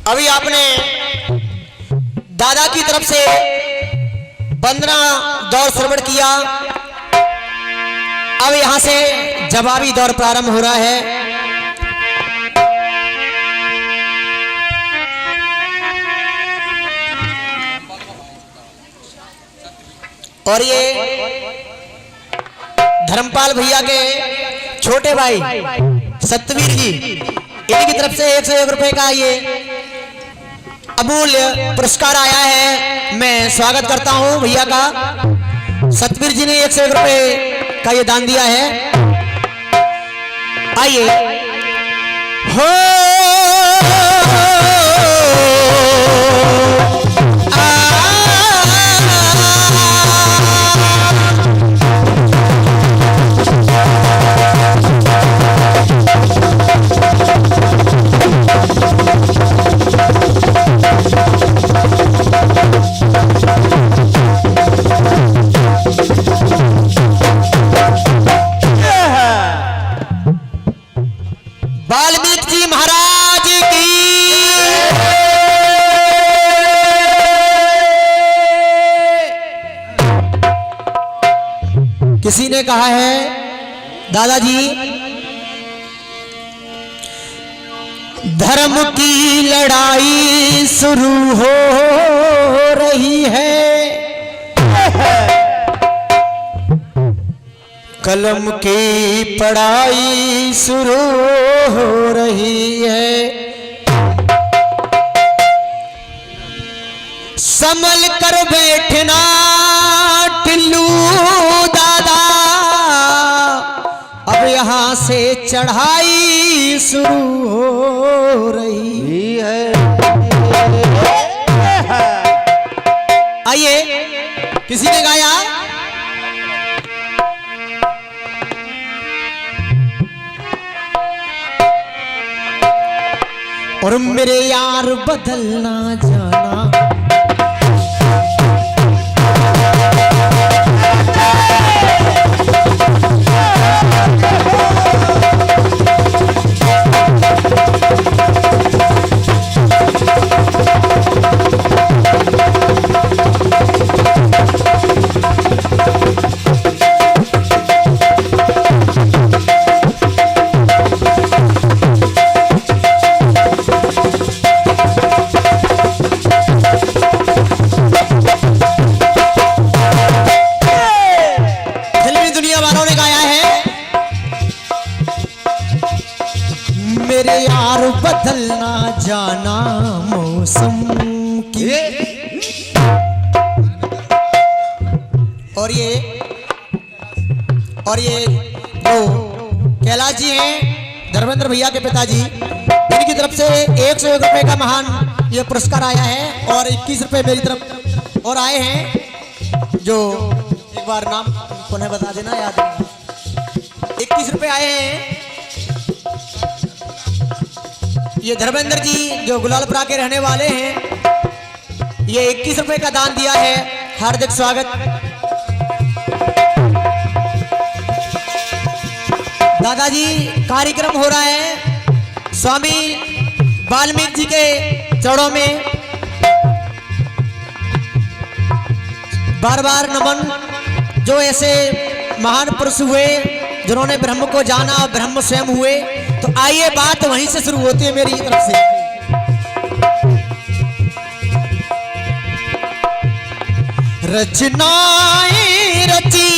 अभी आपने दादा की तरफ से वंदना दौर श्रवण किया। अब यहां से जवाबी दौर प्रारंभ हो रहा है। और ये धर्मपाल भैया के छोटे भाई सतवीर जी, इनकी तरफ से 101 रुपए का ये अमूल्य पुरस्कार आया है। मैं स्वागत करता हूं भैया का। सतवीर जी ने 101 रुपए का ये दान दिया है। आइए हो वाल्मीकि जी महाराज की। किसी ने कहा है दादाजी, धर्म की लड़ाई शुरू हो रही है, कलम की पढ़ाई शुरू हो रही है। संभल कर बैठना टिल्लू दादा, अब यहां से चढ़ाई शुरू हो रही है। आइए, किसी ने गाया और मेरे यार बदलना जाना, मेरे यार बदलना जाना मौसम की। और ये जो कैलाश जी हैं, धर्मेंद्र भैया के पिताजी, इनकी तरफ से 101 रुपए का महान ये पुरस्कार आया है। और 21 रुपए मेरी तरफ और आए हैं, जो एक बार नाम पुनः बता देना, याद नहीं। 21 रुपए आए हैं। ये धर्मेंद्र जी जो गुलालपुरा के रहने वाले हैं, ये 21 रुपए का दान दिया है। हार्दिक स्वागत। दादाजी, कार्यक्रम हो रहा है स्वामी वाल्मीकि जी के चरणों में। बार बार नमन। जो ऐसे महान पुरुष हुए जिन्होंने ब्रह्म को जाना, ब्रह्म स्वयं हुए, तो आइए बात वहीं से शुरू होती है मेरी तरफ से। रचनाएं रची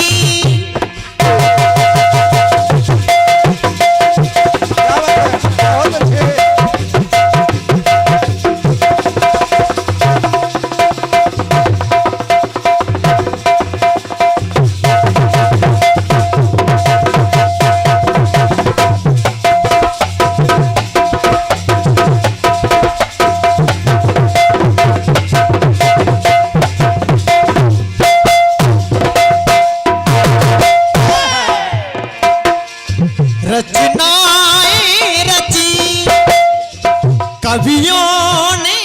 कवियों ने,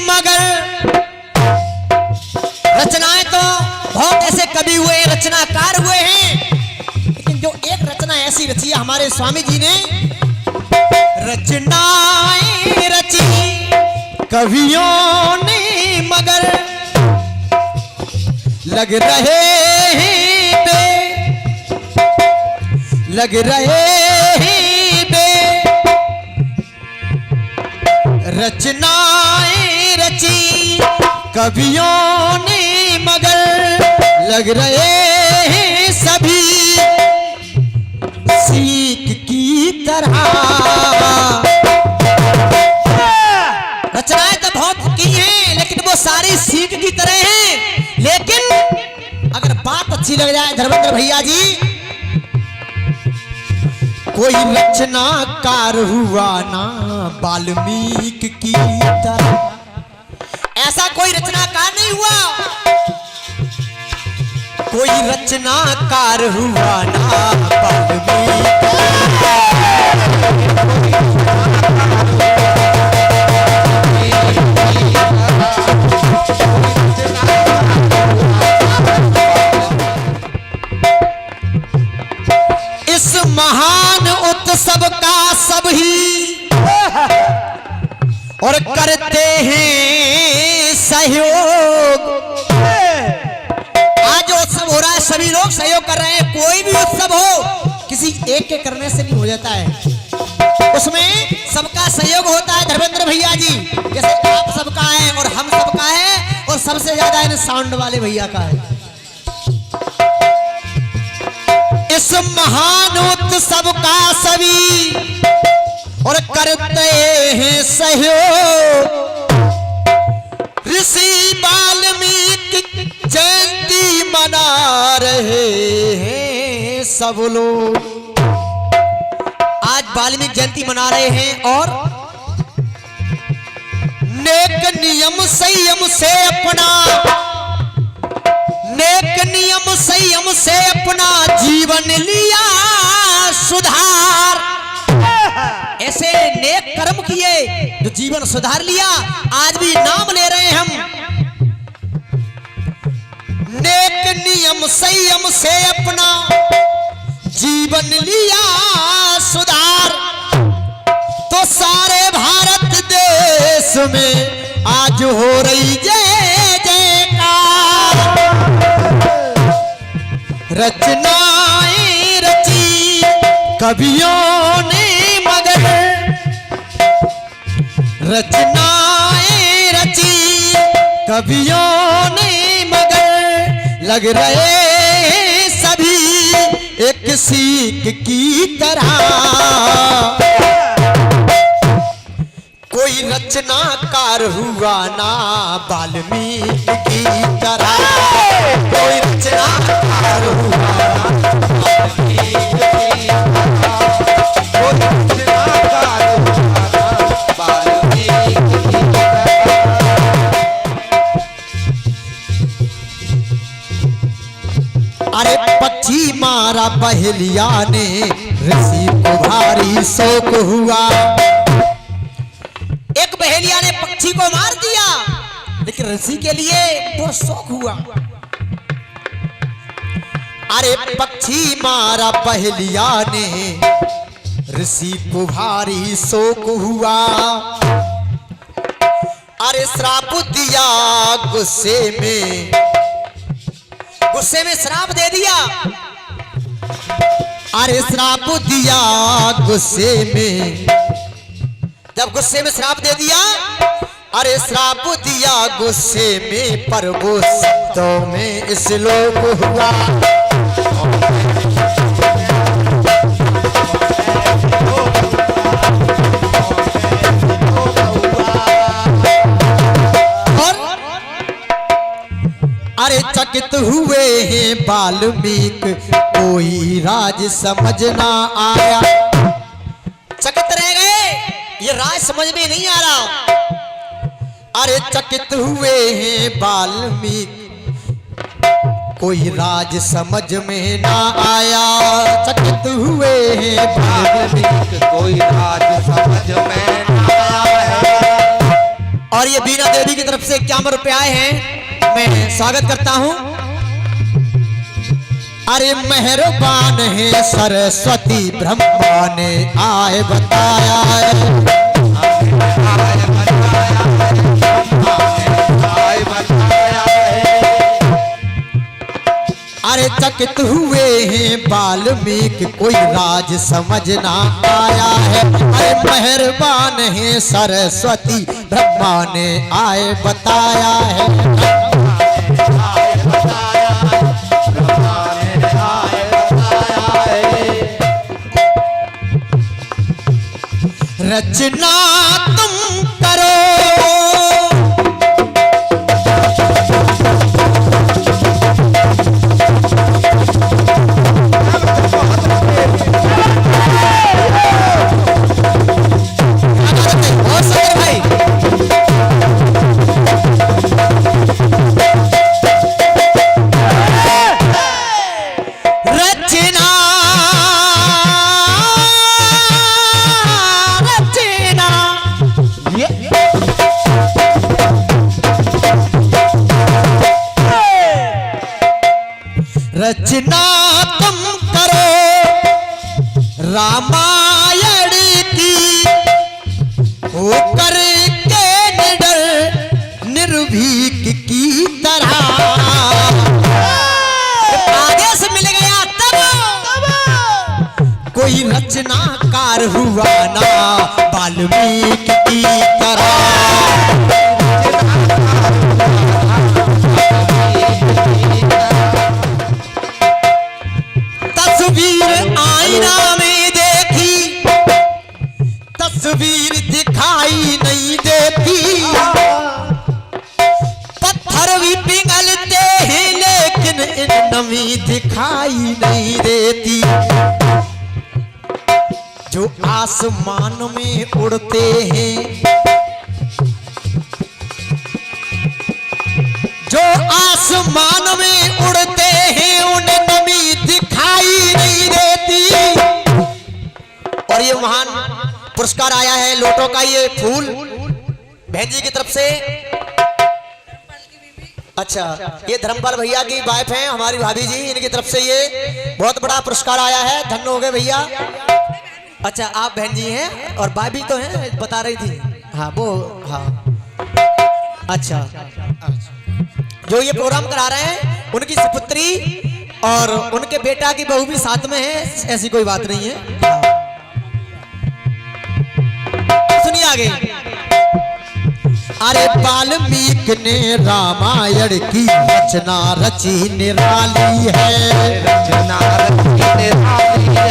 मगर रचनाएं तो बहुत ऐसे कवि हुए, रचनाकार हुए हैं, लेकिन जो एक रचना ऐसी रची है हमारे स्वामी जी ने, रचनाएं रची कवियों ने मगर लग रहे हैं लग रहे हैं रचनाएं रची कवियों ने मगर लग रहे हैं सभी सीख की तरह। रचनाएं तो बहुत की हैं लेकिन वो सारी सीख की तरह हैं। लेकिन अगर बात अच्छी लग जाए धर्मेंद्र भैया जी, कोई रचनाकार हुआ ना वाल्मीकि की तरह। ऐसा कोई रचनाकार नहीं हुआ, कोई रचनाकार हुआ ना वाल्मीकि। इस महान उत्सव का सब ही और करते हैं सहयोग। आज जो उत्सव हो रहा है सभी लोग सहयोग कर रहे हैं। कोई भी उत्सव हो किसी एक के करने से नहीं हो जाता है, उसमें सबका सहयोग होता है धर्मेंद्र भैया जी। जैसे आप सबका है और हम सबका है और सबसे ज्यादा इन साउंड वाले भैया का है। इस महान उत्सव का सभी और करते हैं सहयोग। ऋषि वाल्मीकि जयंती मना रहे हैं सब लोग। आज वाल्मीकि जयंती मना रहे हैं और नेक नियम संयम से अपना जीवन लिया सुधार। ऐसे नेक कर्म किए जो जीवन सुधार लिया, आज भी नाम ले रहे हैं हम। नेक नियम संयम से अपना जीवन लिया सुधार। तो सारे भारत देश में आज हो रही जय जयकार। रचनाएं रची कवियों ने मगर रचनाएं रची कवियों ने मगर लग रहे सभी एक सीख की तरह। कोई रचनाकार हुआ ना वाल्मीकि की तरह। कोई रचनाकार हुआ ना वाल्मीकि की तरह। कोई रचनाकार हुआ ना वाल्मीकि की तरह। अरे पक्षी मारा पहलिया ने ऋषि को भारी शोक हुआ। एक बहेलिया ने पक्षी को मार दिया लेकिन ऋषि के लिए तो शौक हुआ। अरे पक्षी मारा पहलिया ने ऋषि को भारी शोक हुआ। अरे श्राप दिया गुस्से में श्राप दे दिया। अरे श्राप दिया गुस्से में, जब गुस्से में श्राप दे दिया। अरे श्राप दिया गुस्से में पर वो शब्दों में श्लोक हुआ। और अरे चकित हुए हैं वाल्मीकि कोई राज समझ ना आया। चकित रह गए, ये राज समझ में नहीं आ रहा। अरे चकित हुए हैं वाल्मीकि कोई राज समझ में ना आया। चकित हुए हैं वाल्मीकि कोई राज समझ में ना आया। और ये बीना देवी की तरफ से 51 रुपए आए हैं, मैं स्वागत करता हूं। अरे मेहरबान है सरस्वती ब्रह्मा ने आए बताया है। चकित हुए हैं वाल्मीकि, कोई राज समझ ना आया है। अरे मेहरबान है सरस्वती, ब्रह्मा ने आए बताया है। रचना तुम करो, रचना तुम करो रामायण की, होकर के निडर निर्भीक की तरह। आदेश मिल गया तब कोई रचनाकार हुआ ना वाल्मीकि की तरह। तस्वीर आईना में देखी, तस्वीर दिखाई नहीं देती। पत्थर भी पिघलते हैं लेकिन इन नमी दिखाई नहीं देती। जो आसमान में उड़ते हैं, जो आसमान में उड़ते हैं, उन्हें नमी दिखाई नहीं देती। और ये महान पुरस्कार आया है लोटो का, ये फूल बहन जी की तरफ से। अच्छा, ये धर्मपाल भैया की वाइफ हैं हमारी भाभी जी, इनकी तरफ से ये बहुत बड़ा पुरस्कार आया है। धन्य हो गए भैया। अच्छा, आप बहन जी हैं और भाभी तो हैं, बता रही थी। हाँ वो, हाँ अच्छा, जो ये प्रोग्राम करा रहे हैं उनकी सुपुत्री और उनके बेटा की बहू भी साथ में है, ऐसी कोई बात नहीं है। सुनिए आगे। अरे वाल्मीकि ने रामायण की रचना रची निराली है, रचना रची निराली है।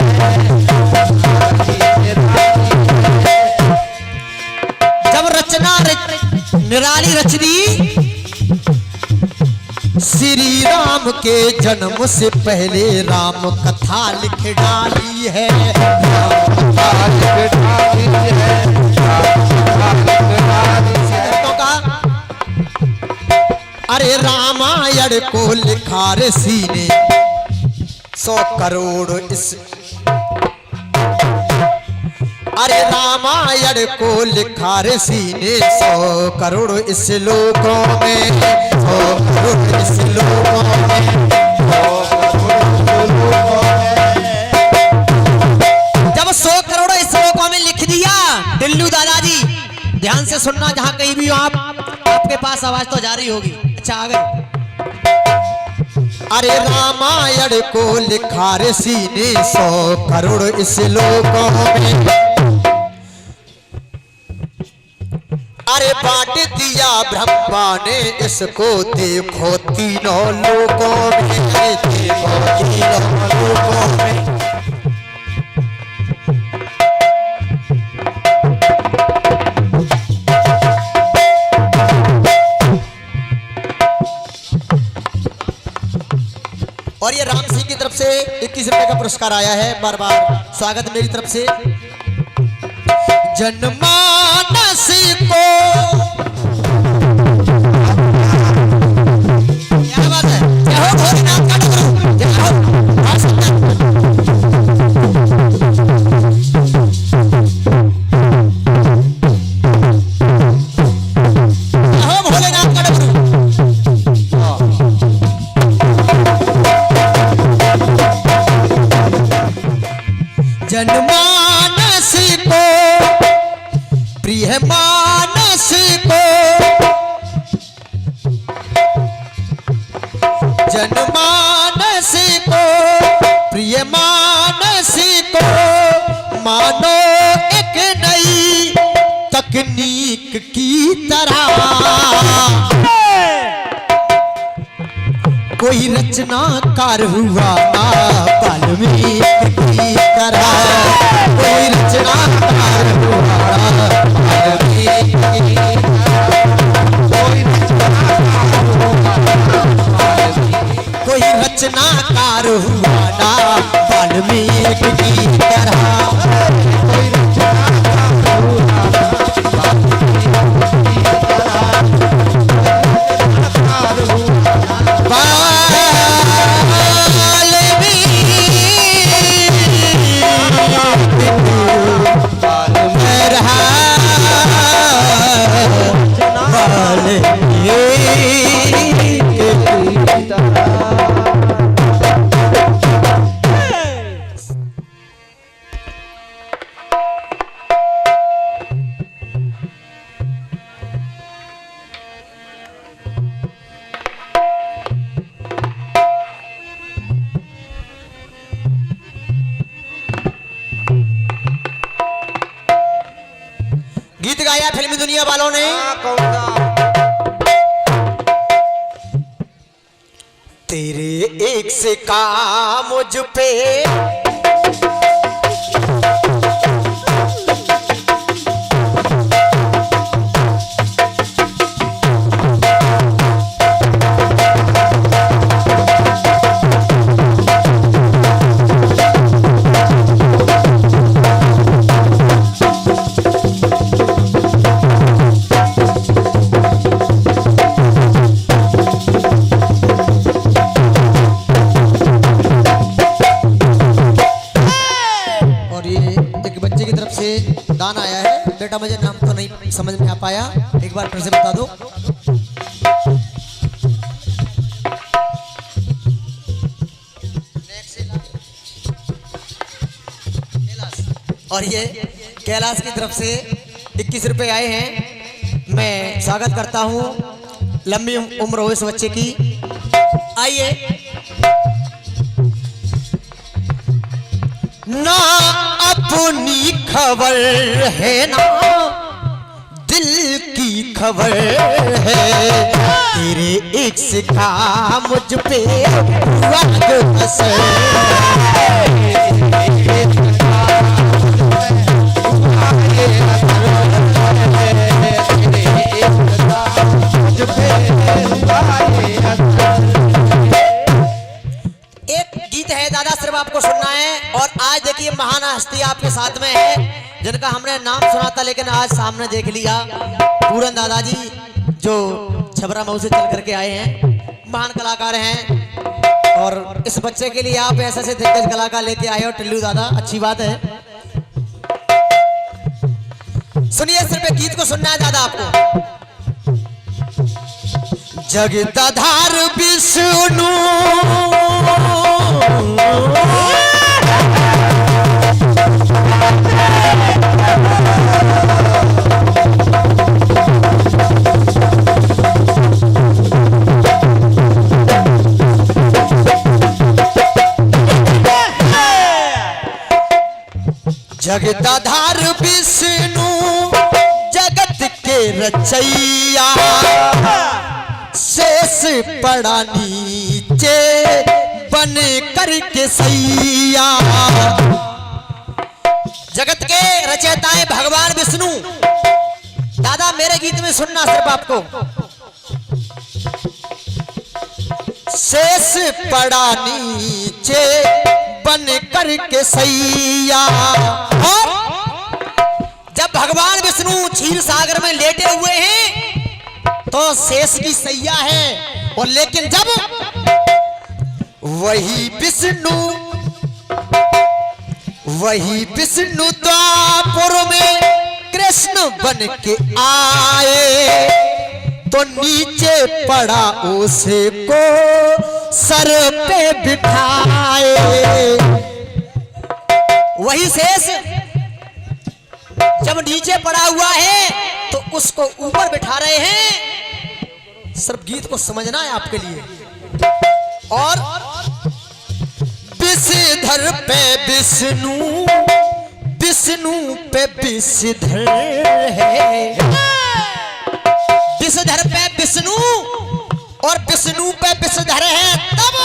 जब रचना निराली रच दी, श्री राम के जन्म से पहले राम कथा लिख डाली है, तो का अरे रामायण को लिखा ऋषि ने 100 करोड़ इस, अरे रामायण को लिखा ऋषि ने 100 करोड़ इस लोकों में, 100 करोड़ इस लोकों में, 100 करोड़। जब 100 करोड़ इस लोकों में लिख दिया, दिल्लू दादाजी ध्यान से सुनना, जहां कहीं भी आप, आपके पास आवाज तो जा रही होगी। अच्छा आ गए। अरे रामायण को लिखा ऋषि ने 100 करोड़ इस लोकों में, अरे बांट दिया ब्रह्मा ने इसको, देखो तीनों लोकों में, देखो तीनों लोकों में। और ये राम सिंह की तरफ से 21 रुपए का पुरस्कार आया है। बार बार स्वागत मेरी तरफ से। जनमानस को क्या बात है, जय हो भोलेनाथ का डमरू, जय हो। भोलेनाथ का डमरू। जनमानस को प्रिय मानस की तरह कोई रचनाकार हुआ वाल्मीकि की तरह, कोई रचनाकार हुआ वाल्मीकि, कोई रचनाकार हुआ ना वाल्मीकि की तरह। गीत गाया फिल्मी दुनिया वालों ने। तेरे एक से काम मुझ पे दान आया है। बेटा मुझे नाम तो नहीं समझ में आ पाया, एक बार फिर से बता दो। और ये कैलाश की तरफ से 21 रुपए आए हैं। मैं स्वागत करता हूँ, लंबी उम्र हो इस बच्चे की। आइए। ना अपनी खबर है ना दिल की खबर है, तेरे एक सिक्का मुझ पे असर। सिर्फ आपको सुनना है। और आज देखिए महान हस्ती आपके साथ में है जिनका हमने नाम सुना था लेकिन आज सामने देख लिया। पूरन दादाजी जो छबरा मऊ से चल करके आए हैं, महान कलाकार हैं। और इस बच्चे के लिए आप ऐसे से दिग्गज कलाकार लेके आए हो टिल्लू दादा, अच्छी बात है। सुनिए, सिर्फ एक गीत को सुनना है दादा आपको। जगदाधार विष्णु जगदाधार विष्णु जगत के रचैया, शेष पड़ा नीचे बन करके सैया। जगत के रचयिताएं भगवान विष्णु। दादा मेरे गीत में सुनना सिर्फ आपको। शेष पड़ा नीचे बन करके सैया। और जब भगवान विष्णु क्षीर सागर में लेटे हुए हैं तो शेष की सैया है। और लेकिन जब वही विष्णु द्वापर में कृष्ण बन के आए तो नीचे पड़ा उसे को सर पे बिठाए। वही शेष जब नीचे पड़ा हुआ है तो उसको ऊपर बिठा रहे हैं। सिर्फ गीत को समझना है आपके लिए। और विषधर पे विष्णु, विष्णु पे विषधर है। विष्णु पे विषधर है, तब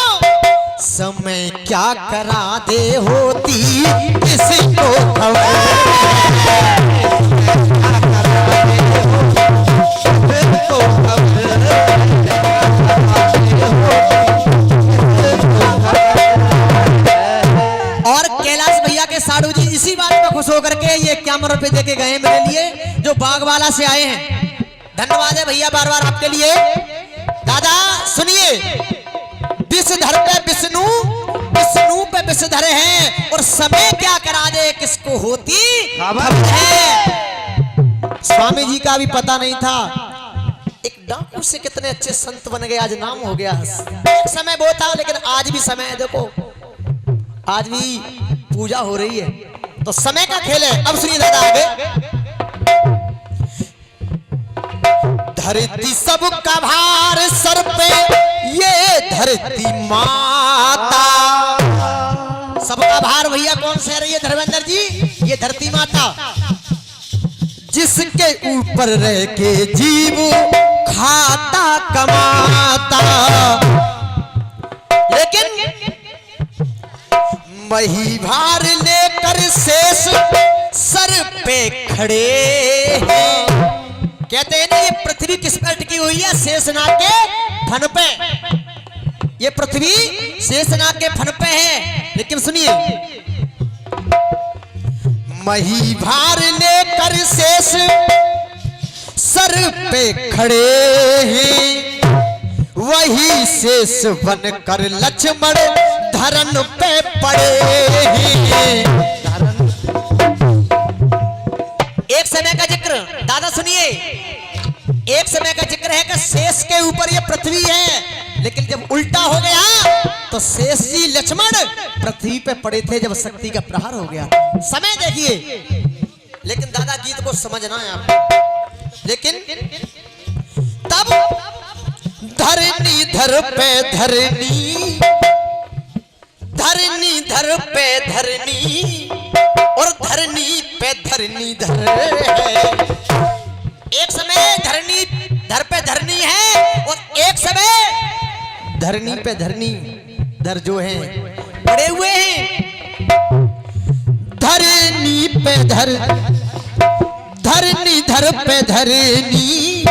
समय क्या करा दे होती किसी को और कैलाश भैया के साड़ू जी इसी बात में खुश होकर के ये 51 रुपए दे के गए मेरे लिए, जो बागवाला से आए हैं। धन्यवाद है भैया बार बार आपके लिए। दादा सुनिए, विषधर पे विष्णु, विष्णु पे विषधर है, और समय क्या करा दे किसको होती खबर है। स्वामी जी का भी पता नहीं था, एक डाकू से कितने अच्छे संत बन गए, आज नाम हो गया। एक समय वो था, लेकिन आज भी समय है, देखो आज भी पूजा हो रही है, तो समय का खेल है। अब सुनिए दादा आगे, धरती सब का भार सर पे, ये धरती माता। सबका भार भैया कौन सह रही है धर्मेंद्र जी? ये धरती माता, जिसके ऊपर रह के जीव खाता कमाता। लेकिन मही भार लेकर शेष सर पे खड़े हैं। कहते हैं ना, ये पृथ्वी किस पर टिकी हुई है? शेषनाग के फन पे। ये पृथ्वी शेषनाग के फन पे है। लेकिन सुनिए, मही भार लेकर शेष सर पे खड़े हैं, वही शेष बनकर लक्ष्मण धरन पे पड़े हैं। एक समय का जिक्र दादा सुनिए, एक समय का जिक्र है कि शेष के ऊपर ये पृथ्वी है, लेकिन जब उल्टा हो गया तो शेष जी लक्ष्मण पृथ्वी पे पड़े थे जब शक्ति का प्रहार हो गया। समय देखिए, लेकिन दादा गीत को समझना है आपको। लेकिन तब धरनी धर पे धरनी, धरनी धर पे धरनी, और धरनी पे धरनी धर है। एक समय धरनी धर पे धरनी है, और एक समय धरनी पे धरनी धर जो है पड़े हुए हैं। धरनी पे धर, धरनी धर पे धरनी,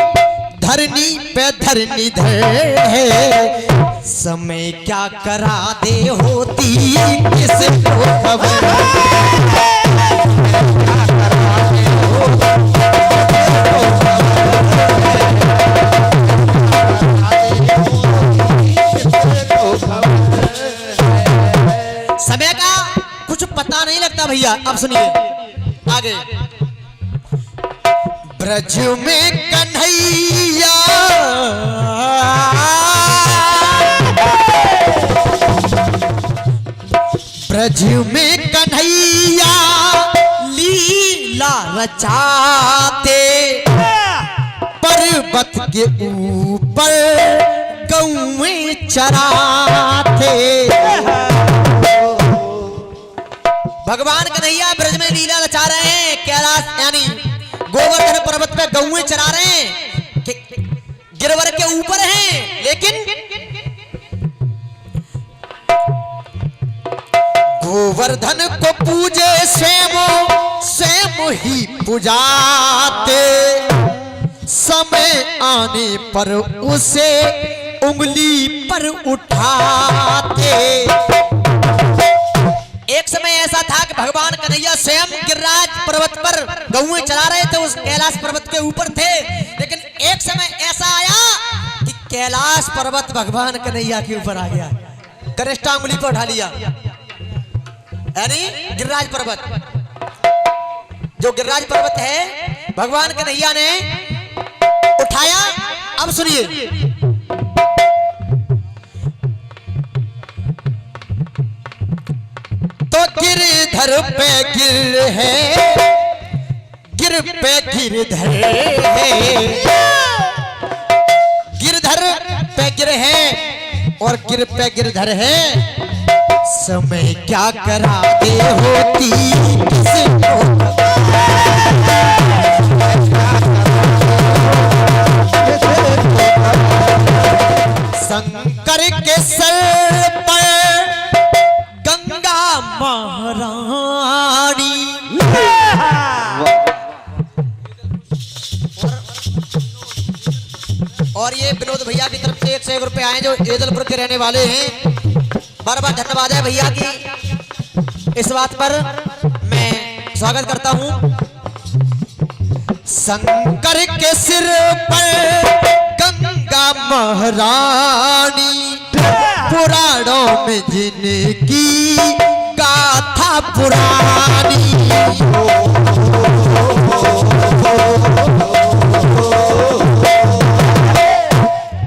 धरनी पे धरनी धर है। समय क्या करा दे होती किसको खबर। समय का कुछ पता नहीं लगता भैया। अब सुनिए आगे, ब्रज में कन्हैया, ब्रज में कन्हैया लीला रचाते, पर्वत के ऊपर गौएं चराते। भगवान कन्हैया ब्रज में लीला रचा रहे हैं, कैलाश यानी गोवर्धन पर्वत पे गौएं चरा रहे हैं, गिरवर के ऊपर हैं। लेकिन गोवर्धन को पूजे स्वयं ही पूजाते, समय आने पर उसे उंगली पर उठाते। एक समय ऐसा था कि भगवान कन्हैया स्वयं गिरिराज पर्वत पर गौएं चला रहे थे, उस कैलाश पर्वत के ऊपर थे। लेकिन एक समय ऐसा आया कि कैलाश पर्वत भगवान कन्हैया के ऊपर आ गया, कनिष्ठा उंगली पर उठा लिया, यानी गिरिराज पर्वत। जो गिरिराज पर्वत है भगवान कन्हैया ने उठाया। अब सुनिए, तो गिरधर पे गिर है, गिर पे गिरधर है, गिरधर पे गिर है, और गिर पे गिरधर है। समय क्या करा दे होती किसको संग और ये विनोद भैया की तरफ से 101 रुपए आए जो एदलपुर के रहने वाले हैं। बार बार धन्यवाद है भैया की। इस बात पर मैं स्वागत करता हूं। शंकर के सिर पर गंगा महारानी, पुराणों में जिनकी गाथा पुरानी।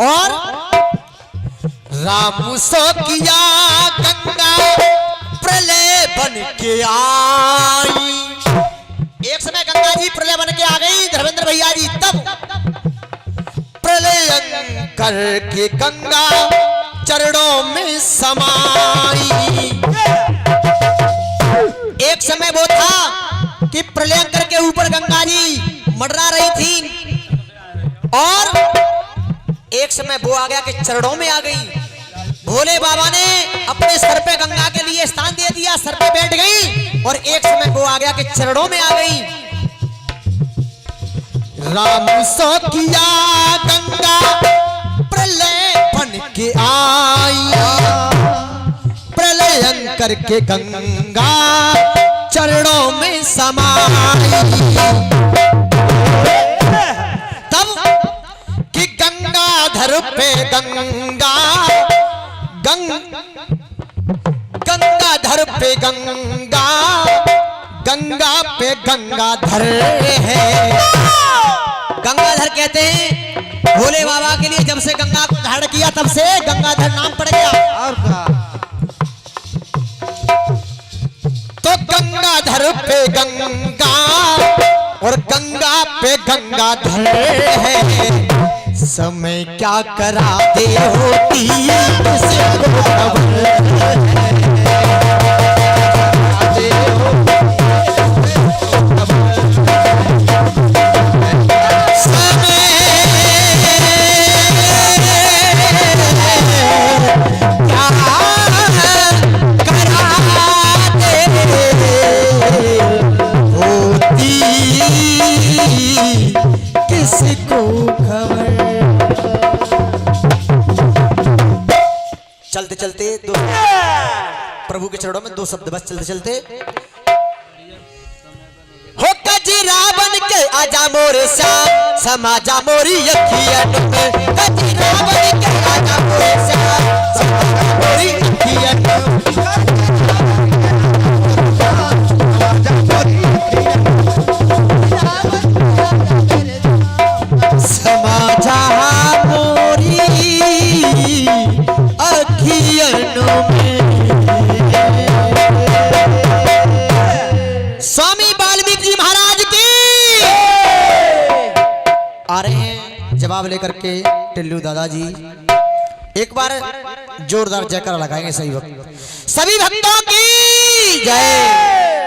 और राम सो किया गंगा प्रलय बन के आई। एक समय गंगा जी प्रलय बन के आ गई धर्मेंद्र भैया जी। तब प्रलय करके गंगा चरणों में समाई। एक समय वो था कि प्रलय करके ऊपर गंगा जी मंडरा रही थी और एक समय वो आ गया कि चरणों में आ गई। भोले बाबा ने अपने सर पे गंगा के लिए स्थान दे दिया, सर पे बैठ गई और एक समय वो आ गया कि चरणों में आ गई। राम सो किया गंगा प्रलय बन के आई, प्रलय करके गंगा चरणों में समाई। तब कि गंगाधर पे गंगाधर पे गंगा पे गंगाधर है। गंगाधर कहते हैं भोले बाबा के लिए जब से गंगा को धारण किया तब से गंगाधर नाम पड़ गया। और तो गंगाधर पे गंगा और गंगा पे गंगाधर है। समय क्या कराते होती किसी को खबर चलते चलते दो प्रभु के चरणों में दो शब्द बस चलते चलते। हो कजरा बन के आजा मोरे श्याम समाजा मोरी अखियन में। कजरा बन के आजा मोरे श्याम समाजा मोरी अखियन समाजा मोरी स्वामी वाल्मीकि जी महाराज की आ रहे हैं जवाब लेकर के टिल्लू दादाजी। एक बार जोरदार जयकारा लगाएंगे सभी भक्तों की जय।